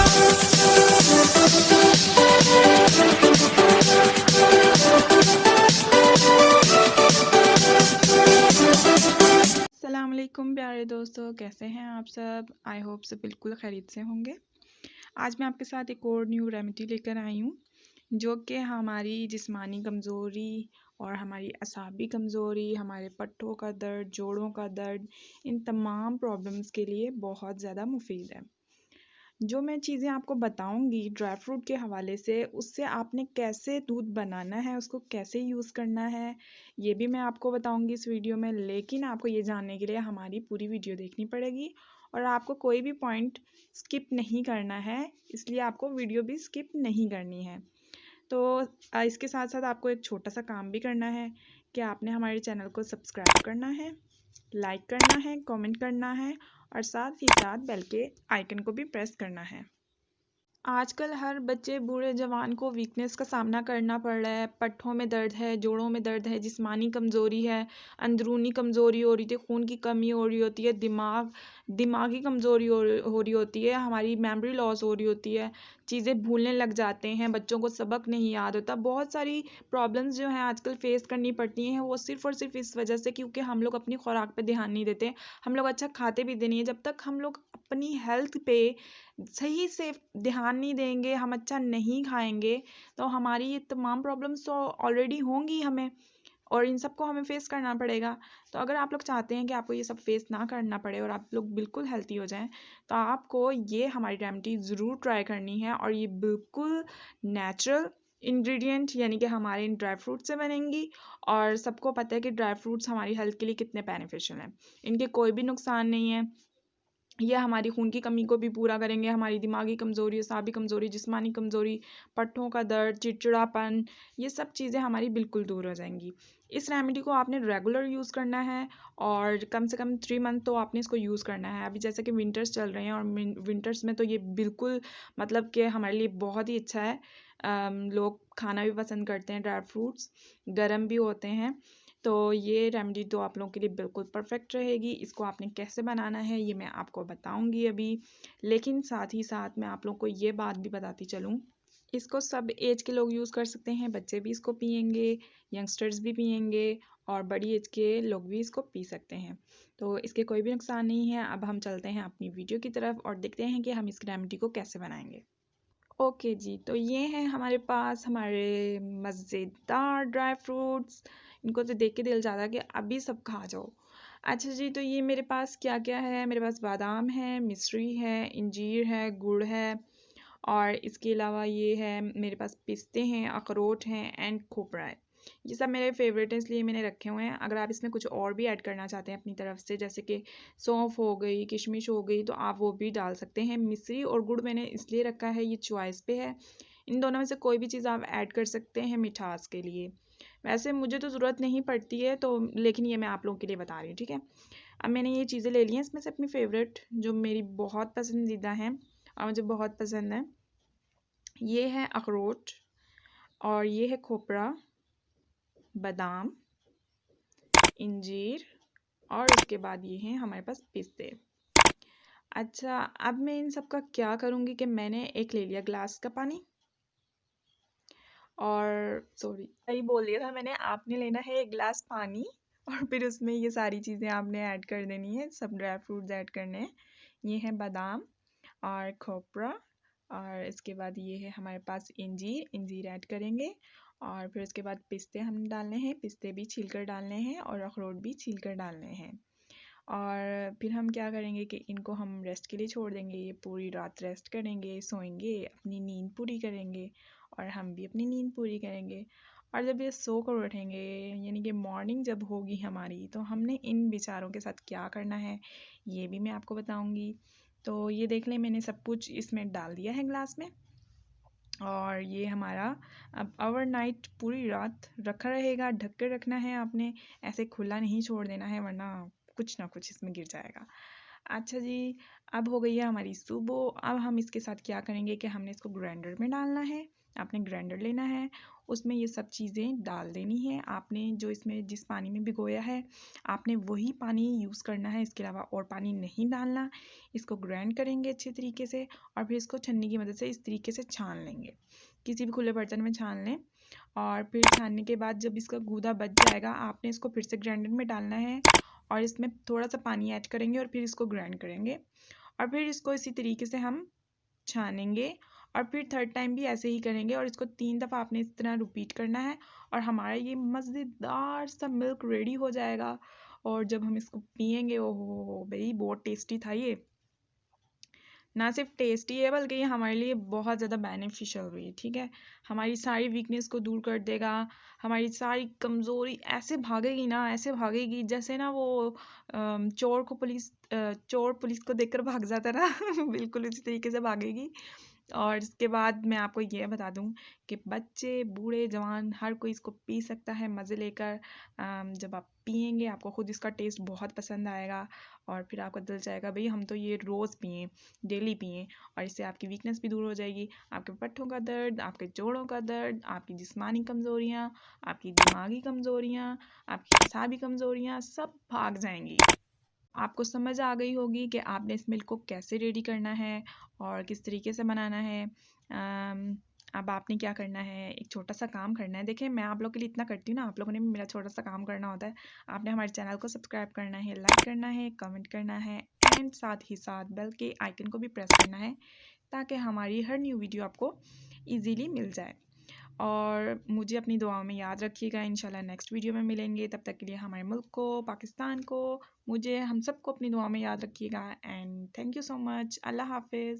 अस्सलाम वालेकुम प्यारे दोस्तों, कैसे हैं आप सब। आई होप सब बिल्कुल खैरियत से होंगे। आज मैं आपके साथ एक और न्यू रेमेडी लेकर आई हूँ जो कि हमारी जिस्मानी कमज़ोरी और हमारी असाबी कमज़ोरी, हमारे पट्ठों का दर्द, जोड़ों का दर्द, इन तमाम प्रॉब्लम्स के लिए बहुत ज़्यादा मुफीद है। जो मैं चीज़ें आपको बताऊंगी ड्राई फ्रूट के हवाले से, उससे आपने कैसे दूध बनाना है, उसको कैसे यूज़ करना है, ये भी मैं आपको बताऊंगी इस वीडियो में। लेकिन आपको ये जानने के लिए हमारी पूरी वीडियो देखनी पड़ेगी और आपको कोई भी पॉइंट स्किप नहीं करना है, इसलिए आपको वीडियो भी स्किप नहीं करनी है। तो इसके साथ साथ आपको एक छोटा सा काम भी करना है कि आपने हमारे चैनल को सब्सक्राइब करना है, लाइक करना है, कमेंट करना है और साथ ही साथ बेल के आइकन को भी प्रेस करना है। आजकल हर बच्चे बूढ़े जवान को वीकनेस का सामना करना पड़ रहा है। पट्ठों में दर्द है, जोड़ों में दर्द है, जिस्मानी कमज़ोरी है, अंदरूनी कमज़ोरी हो रही थी, खून की कमी हो रही होती है, दिमागी कमज़ोरी हो रही होती है, हमारी मेमोरी लॉस हो रही होती है, चीज़ें भूलने लग जाते हैं, बच्चों को सबक नहीं याद होता। बहुत सारी प्रॉब्लम्स जो हैं आजकल फेस करनी पड़ती हैं, वो सिर्फ़ और सिर्फ इस वजह से क्योंकि हम लोग अपनी खुराक पे ध्यान नहीं देते। हम लोग अच्छा खाते भी नहीं है। जब तक हम लोग अपनी हेल्थ पे सही से ध्यान नहीं देंगे, हम अच्छा नहीं खाएंगे, तो हमारी ये तमाम प्रॉब्लम्स तो ऑलरेडी होंगी हमें, और इन सबको हमें फेस करना पड़ेगा। तो अगर आप लोग चाहते हैं कि आपको ये सब फेस ना करना पड़े और आप लोग बिल्कुल हेल्थी हो जाएं, तो आपको ये हमारी रेमेडी ज़रूर ट्राई करनी है। और ये बिल्कुल नेचुरल इंग्रेडिएंट यानी कि हमारे इन ड्राई फ्रूट से बनेंगी। और सबको पता है कि ड्राई फ्रूट्स हमारी हेल्थ के लिए कितने बेनिफिशियल हैं, इनके कोई भी नुकसान नहीं है। ये हमारी खून की कमी को भी पूरा करेंगे, हमारी दिमागी कमज़ोरी, असाबी कमज़ोरी, जिस्मानी कमज़ोरी, पट्ठों का दर्द, चिड़चिड़ापन, ये सब चीज़ें हमारी बिल्कुल दूर हो जाएंगी। इस रेमेडी को आपने रेगुलर यूज़ करना है और कम से कम 3 मंथ तो आपने इसको यूज़ करना है। अभी जैसे कि विंटर्स चल रहे हैं और विंटर्स में तो ये बिल्कुल मतलब कि हमारे लिए बहुत ही अच्छा है। लोग खाना भी पसंद करते हैं, ड्राई फ्रूट्स गर्म भी होते हैं। तो ये रेमेडी तो आप लोगों के लिए बिल्कुल परफेक्ट रहेगी। इसको आपने कैसे बनाना है ये मैं आपको बताऊंगी अभी। लेकिन साथ ही साथ मैं आप लोगों को ये बात भी बताती चलूँ, इसको सब एज के लोग यूज़ कर सकते हैं। बच्चे भी इसको पियेंगे, यंगस्टर्स भी पियेंगे और बड़ी एज के लोग भी इसको पी सकते हैं। तो इसके कोई भी नुकसान नहीं है। अब हम चलते हैं अपनी वीडियो की तरफ और देखते हैं कि हम इस रेमेडी को कैसे बनाएंगे। ओके जी, तो ये हैं हमारे पास हमारे मज़ेदार ड्राई फ्रूट्स। इनको तो देख के दिल चाहता है कि अभी सब खा जाओ। अच्छा जी, तो ये मेरे पास क्या क्या है, मेरे पास बादाम है, मिश्री है, इंजीर है, गुड़ है और इसके अलावा ये है मेरे पास पिस्ते हैं, अखरोट हैं एंड खोपरा है। ये सब मेरे फेवरेट हैं इसलिए मैंने रखे हुए हैं। अगर आप इसमें कुछ और भी ऐड करना चाहते हैं अपनी तरफ से, जैसे कि सौंफ हो गई, किशमिश हो गई, तो आप वो भी डाल सकते हैं। मिश्री और गुड़ मैंने इसलिए रखा है, ये चॉइस पे है। इन दोनों में से कोई भी चीज़ आप ऐड कर सकते हैं मिठास के लिए। वैसे मुझे तो ज़रूरत नहीं पड़ती है, तो लेकिन ये मैं आप लोगों के लिए बता रही हूँ, ठीक है। अब मैंने ये चीज़ें ले ली हैं, इसमें से अपनी फेवरेट जो मेरी बहुत पसंदीदा हैं और मुझे बहुत पसंद है, ये है अखरोट और ये है खोपरा, बादाम, इंजीर और उसके बाद ये हैं हमारे पास पिस्ते। अच्छा, अब मैं इन सब का क्या करूँगी कि मैंने एक ले लिया ग्लास का पानी, और सॉरी सही बोल दिया था मैंने, आपने लेना है एक गिलास पानी और फिर उसमें ये सारी चीज़ें आपने ऐड कर देनी है, सब ड्राई फ्रूट्स ऐड करने हैं। ये है बादाम और खोपरा और इसके बाद ये है हमारे पास इंजीर ऐड करेंगे और फिर उसके बाद पिस्ते हम डालने हैं, पिस्ते भी छीलकर डालने हैं और अखरोट भी छीलकर डालने हैं। और फिर हम क्या करेंगे कि इनको हम रेस्ट के लिए छोड़ देंगे, ये पूरी रात रेस्ट करेंगे, सोएंगे, अपनी नींद पूरी करेंगे और हम भी अपनी नींद पूरी करेंगे। और जब ये सो कर उठेंगे यानी कि मॉर्निंग जब होगी हमारी, तो हमने इन बेचारों के साथ क्या करना है ये भी मैं आपको बताऊंगी। तो ये देख लें, मैंने सब कुछ इसमें डाल दिया है ग्लास में और ये हमारा अब ओवरनाइट पूरी रात रखा रहेगा। ढक कर रखना है आपने, ऐसे खुला नहीं छोड़ देना है वरना कुछ ना कुछ इसमें गिर जाएगा। अच्छा जी, अब हो गई है हमारी सुबह। अब हम इसके साथ क्या करेंगे कि हमने इसको ग्राइंडर में डालना है। आपने ग्राइंडर लेना है, उसमें ये सब चीज़ें डाल देनी है। आपने जो इसमें जिस पानी में भिगोया है, आपने वही पानी यूज़ करना है, इसके अलावा और पानी नहीं डालना। इसको ग्राइंड करेंगे अच्छे तरीके से और फिर इसको छन्नी की मदद से इस तरीके से छान लेंगे। किसी भी खुले बर्तन में छान लें और फिर छानने के बाद जब इसका गूदा बच जाएगा, आपने इसको फिर से ग्राइंडर में डालना है और इसमें थोड़ा सा पानी ऐड करेंगे और फिर इसको ग्राइंड करेंगे और फिर इसको इसी तरीके से हम छानेंगे और फिर थर्ड टाइम भी ऐसे ही करेंगे और इसको 3 दफ़ा आपने इस तरह रिपीट करना है और हमारा ये मज़ेदार सा मिल्क रेडी हो जाएगा। और जब हम इसको पियेंगे, ओहो हो भाई, बहुत टेस्टी था ये। ना सिर्फ टेस्टी है बल्कि ये हमारे लिए बहुत ज़्यादा बेनिफिशियल भी है। ठीक है, हमारी सारी वीकनेस को दूर कर देगा, हमारी सारी कमज़ोरी ऐसे भागेगी ना, ऐसे भागेगी जैसे ना वो चोर पुलिस को देखकर भाग जाता है ना बिल्कुल उसी तरीके से भागेगी। और इसके बाद मैं आपको ये बता दूं कि बच्चे बूढ़े जवान हर कोई इसको पी सकता है मज़े लेकर। जब आप पियेंगे आपको खुद इसका टेस्ट बहुत पसंद आएगा और फिर आपका दिल चाहेगा भाई हम तो ये रोज़ पिएं, डेली पिएं। और इससे आपकी वीकनेस भी दूर हो जाएगी, आपके पट्ठों का दर्द, आपके जोड़ों का दर्द, आपकी जिस्मानी कमज़ोरियाँ, आपकी दिमागी कमज़ोरियाँ, आपकी असाबी कमज़ोरियाँ सब भाग जाएंगी। आपको समझ आ गई होगी कि आपने इस मिल्क को कैसे रेडी करना है और किस तरीके से बनाना है। अब आपने क्या करना है, एक छोटा सा काम करना है। देखिए, मैं आप लोग के लिए इतना करती हूँ ना, आप लोगों ने भी मेरा छोटा सा काम करना होता है। आपने हमारे चैनल को सब्सक्राइब करना है, लाइक करना है, कमेंट करना है एंड साथ ही साथ बेल के आइकन को भी प्रेस करना है ताकि हमारी हर न्यू वीडियो आपको ईजीली मिल जाए। और मुझे अपनी दुआओं में याद रखिएगा। इंशाल्लाह नेक्स्ट वीडियो में मिलेंगे, तब तक के लिए हमारे मुल्क को, पाकिस्तान को, मुझे, हम सबको अपनी दुआओं में याद रखिएगा and thank you so much. अल्लाह हाफिज़।